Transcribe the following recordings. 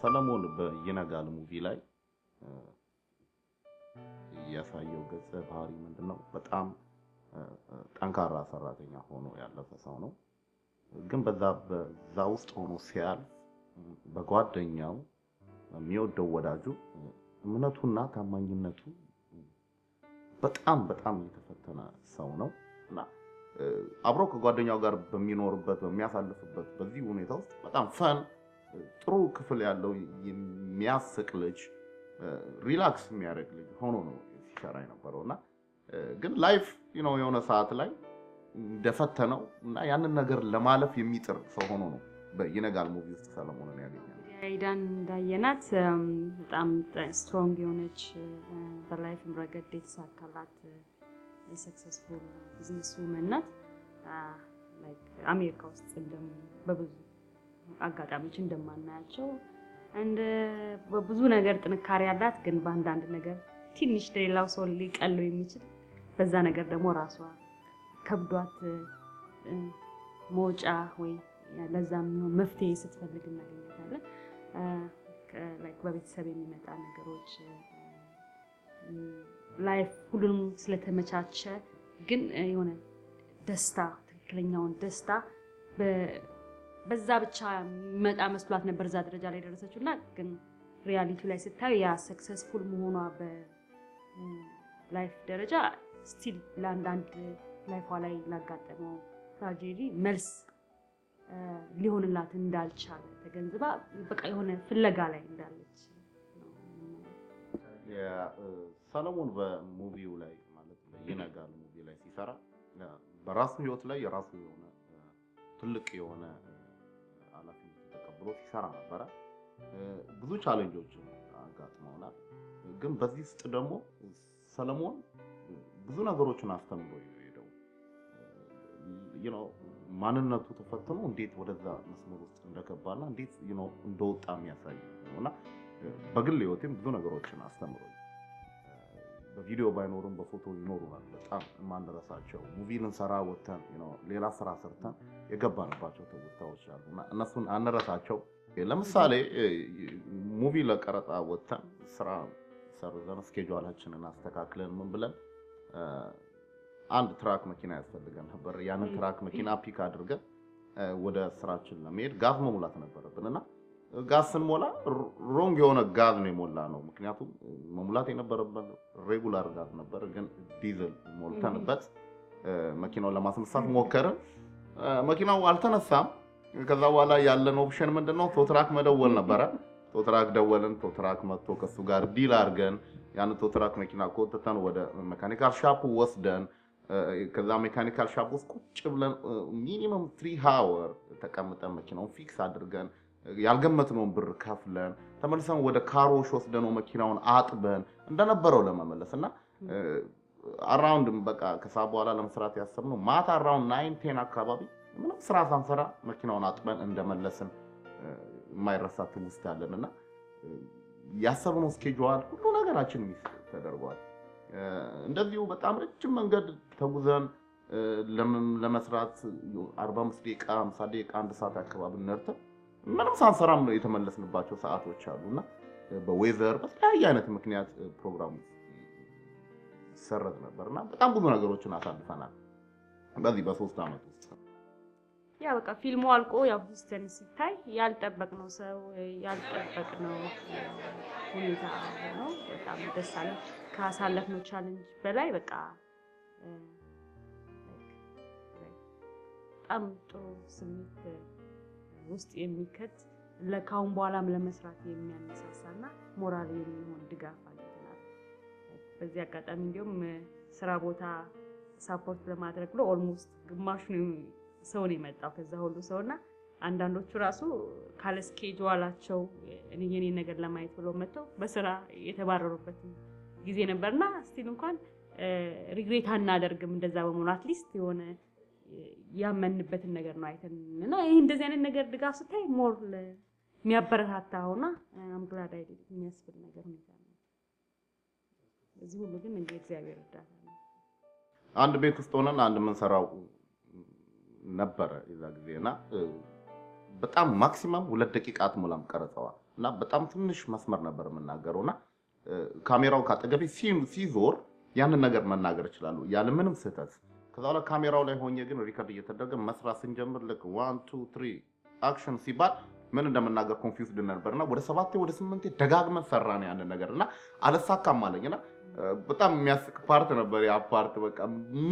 ሰለሞን በይነጋል ሙቪ ላይ ያሳየው ገጸ ባህሪ ምንድነው? በጣም ጠንካራ ሰራተኛ ሆኖ ያለፈ ሰው ነው። ግን በዛ ውስጥ ሆኖ ሲያልፍ በጓደኛው የሚወደው ወዳጁ እምነቱና ታማኝነቱ በጣም የተፈተነ ሰው ነው እና አብሮ ከጓደኛው ጋር በሚያሳልፍበት በዚህ ሁኔታ ውስጥ በጣም ጥሩ ክፍል ያለው የሚያስቅ ልጅ ሪላክስ የሚያደርግ ልጅ ሆኖ ነው ሲሰራ የነበረውና ግን ላይፍ የሆነ ሰዓት ላይ እንደፈተነው እና ያንን ነገር ለማለፍ የሚጥር ሰው ሆኖ ነው በይነጋል ሙቪ ውስጥ ሰለሞንን ያገኘነው። አይዳን እንዳየናት በጣም ስትሮንግ የሆነች በላይፍ ረገድ የተሳካላት ሰክሰስፉል ቢዝነስ ውመን ናት። ላይክ አሜሪካ ውስጥ በብዙ አጋጣሚዎች እንደማናያቸው በብዙ ነገር ጥንካሬ ያላት ግን በአንዳንድ ነገር ትንሽ ሌላው ሰው ሊቀለው የሚችል በዛ ነገር ደግሞ ራሷ ከብዷት መውጫ ወይ ለዛም መፍትሄ ስትፈልግ እናገኛታለን። ላይክ በቤተሰብ የሚመጣ ነገሮች ላይፍ ሁሉንም ስለተመቻቸ ግን የሆነ ደስታ ትክክለኛውን ደስታ በዛ ብቻ መጣ መስሏት ነበር እዛ ደረጃ ላይ ደረሰችውና ግን ሪያሊቲ ላይ ስታይ ያ ሰክሰስፉል መሆኗ በላይፍ ደረጃ ስቲል ለአንዳንድ ላይፏ ላይ ላጋጠመው ትራጀዲ መልስ ሊሆንላት እንዳልቻለ ተገንዝባ በቃ የሆነ ፍለጋ ላይ እንዳለች ሰለሞን በሙቪው ላይ ማለት በይነጋል ሙቪ ላይ ሲሰራ በራሱ ህይወት ላይ የራሱ የሆነ ትልቅ የሆነ ኃላፊነት ተቀብሎ ሲሰራ ነበር። ብዙ ቻሌንጆችን አጋጥመውናል። ግን በዚህ ውስጥ ደግሞ ሰለሞን ብዙ ነገሮችን አስተምሮ ሄደው ማንነቱ ተፈትኖ እንዴት ወደዛ መስመር ውስጥ እንደገባና እንዴት እንደወጣ የሚያሳይ ነውና በግል ህይወቴም ብዙ ነገሮችን አስተምሮ በቪዲዮ ባይኖርም በፎቶ ይኖሩናል። በጣም ማንረሳቸው ሙቪ ልንሰራ ወተን ሌላ ስራ ሰርተን የገባንባቸው ትውስታዎች አሉና እነሱን አንረሳቸው። ለምሳሌ ሙቪ ለቀረጻ ወተን ስራ ሰርዘን ስኬጁላችንን አስተካክለን ምን ብለን አንድ ትራክ መኪና ያስፈልገን ነበር። ያንን ትራክ መኪና ፒክ አድርገን ወደ ስራችን ለመሄድ ጋዝ መሙላት ነበረብንና ጋዝ ስንሞላ ሮንግ የሆነ ጋዝ ነው የሞላ ነው። ምክንያቱም መሙላት የነበረበት ሬጉላር ጋዝ ነበር፣ ግን ዲዝል ሞልተንበት መኪናውን ለማስነሳት ሞከርን። መኪናው አልተነሳም። ከዛ በኋላ ያለን ኦፕሽን ምንድነው? ቶትራክ መደወል ነበረ። ቶትራክ ደወልን። ቶትራክ መጥቶ ከሱ ጋር ዲል አድርገን ያን ቶትራክ መኪና ኮተተን ወደ ሜካኒካል ሻፕ ወስደን ከዛ ሜካኒካል ሻፕ ውስጥ ቁጭ ብለን ሚኒመም 3 አወር ተቀምጠን መኪናውን ፊክስ አድርገን ያልገመትነውን ብር ከፍለን ተመልሰን ወደ ካሮሽ ወስደነው መኪናውን አጥበን እንደነበረው ለመመለስና አራውንድ በቃ ከሰዓት በኋላ ለመስራት ያሰብነው ማታ አራውንድ 9-10 አካባቢ ምንም ስራ ሳንሰራ መኪናውን አጥበን እንደመለስን የማይረሳ ትውስታ አለንና ያሰብነው ስኬጁል ሁሉ ነገራችን ሚስ ተደርጓል። እንደዚሁ በጣም ረጅም መንገድ ተጉዘን ለመስራት 45 ደቂቃ 50 ደቂቃ 1 ሰዓት አካባቢ ነርተን ምንም ሳንሰራም ነው የተመለስንባቸው ሰዓቶች አሉና በዌዘር በተለያየ አይነት ምክንያት ፕሮግራሙ ይሰረዝ ነበርና በጣም ብዙ ነገሮችን አሳልፈናል በዚህ በ3 አመት ውስጥ። ያ በቃ ፊልሙ አልቆ ያው ሂስተን ሲታይ ያልጠበቅነው ሰው ያልጠበቅነው ሁኔታ ነው። በጣም ደስ አለ። ካሳለፍነው ቻሌንጅ በላይ በቃ በጣም ጥሩ ስሜት ውስጥ የሚከት ለካውን በኋላም ለመስራት የሚያነሳሳና ሞራል የሚሆን ድጋፍ አግኝተናል። በዚህ አጋጣሚ እንዲሁም ስራ ቦታ ሳፖርት ለማድረግ ብሎ ኦልሞስት ግማሹ ሰው ነው የመጣው ከዛ ሁሉ ሰውና አንዳንዶቹ ራሱ ካለ ስኬጁላቸው የኔ ነገር ለማየት ብሎ መጥተው በስራ የተባረሩበት ጊዜ ነበርና ስቲል እንኳን ሪግሬት አናደርግም እንደዛ በመሆኑ አትሊስት የሆነ ያመንበትን ነገር ነው አይተንና ይሄ እንደዚህ አይነት ነገር ድጋፍ ስታይ ሞር የሚያበረታታውና አምግላድ አይደል የሚያስብል ነገር ነው። እዚህ ሁሉ ግን እንግዲህ እግዚአብሔር እርዳታ ነው። አንድ ቤት ውስጥ ሆነን አንድ መንሰራው ነበረ እዛ ጊዜና በጣም ማክሲመም 2 ደቂቃ አትሞላም ቀረጻዋ እና በጣም ትንሽ መስመር ነበር የምናገረውና ካሜራው ካጠገቤ ሲዞር ያንን ነገር መናገር ይችላል ያለ ምንም ስህተት ከዛ በኋላ ካሜራው ላይ ሆኜ ግን ሪከርድ እየተደረገ መስራት ስንጀምር ልክ 1 2 3 አክሽን ሲባል ምን እንደምናገር ኮንፊውዝድ ነበርና ወደ 7 ወደ 8 ደጋግመን ሰራን ያንን ነገርና አለሳካም አለኝና በጣም የሚያስቅ ፓርት ነበር ያ ፓርት በቃ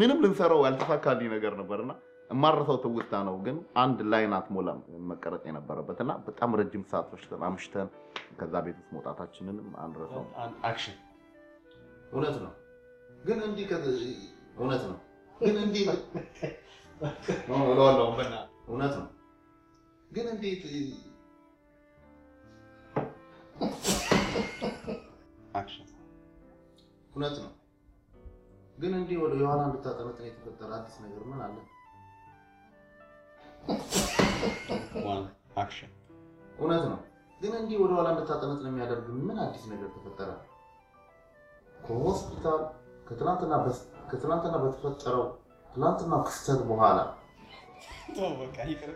ምንም ልንሰራው ያልተሳካልኝ ነገር ነበርና ማረሰው ትውስታ ነው ግን አንድ ላይን አትሞላም መቀረጥ የነበረበትና በጣም ረጅም ሰዓቶች አምሽተን ከዛ ቤት ውስጥ መውጣታችንንም አንረሳው አክሽን እውነት ነው ግን እንዲህ እውነት ነው ግን እንዲህ ነው በና እውነት ነው ግን እንዴት አክሽን እውነት ነው ግን እንዲህ ወደ የኋላ እንድታጠነጥን የተፈጠረ አዲስ ነገር ምን አለ ዋን አክሽን እውነት ነው ግን እንዲህ ወደ ኋላ እንድታጠነጥን የሚያደርግ ምን አዲስ ነገር ተፈጠረ ከሆስፒታል ከትናንትና በተፈጠረው ትናንትና ክስተት በኋላ በቃ ይቅር